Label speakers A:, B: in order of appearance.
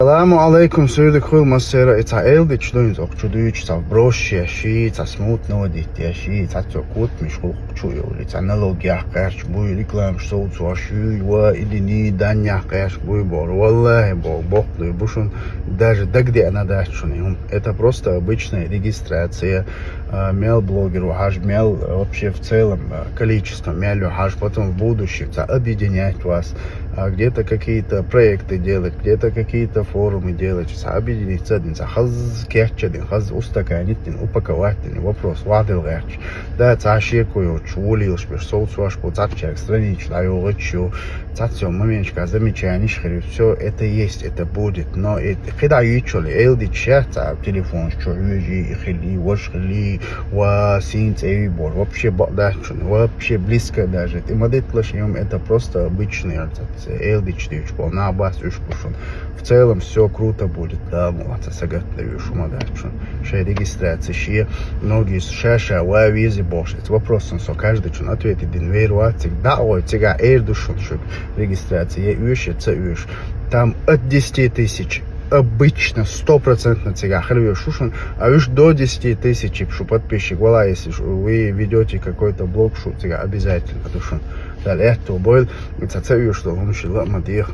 A: Саламу алейкум, сюда кхул масера, это элдич, что не так чудуюч, это броши, щи, это смутного дитя, щи, это кот мешкул чую, это аналогия, кэш, буй реклам, что цуаши, ва или не данья, кэш, буй бор, валлахи, бог, бушун, даже да где она даст, это просто обычная регистрация, мел блогеру, хаш мел вообще в целом количество мелю, хаш потом в будущем, это объединять вас, где-то какие-то проекты делать, где-то какие-то форумы делать, объединиться, хаз кечедин, хаз устаканитин, упаковательный вопрос, вадил гач, да, цашекую, чулил, шпиш, соуцуашку, цачек, страничку, айолочу, цацё, моментчика, замечание, все это есть, это будет, но когда ючоли, элди чата, телефон, что южи, хили, вошли, синц, эйбор, вообще, вообще близко даже, ты модетлаш, это просто обычный элдич, полна бас, в целом все круто будет, да, молодца, сагатливый шумадачун, ше регистрация, ше многие шаша, визи бош, это вопрос, он каждый чун ответит, инверуацик, да, ой, тига, эрдушун, регистрация, юши, цаюш, там от 10 тысяч, обычно 100% тига, хлюю шушун, а уж до 10 тысяч, шу подписчик, вала, если вы ведете какой-то блог, шу тига, обязательно, душун, далее, то боль, это цаюш, что он шила, мадих.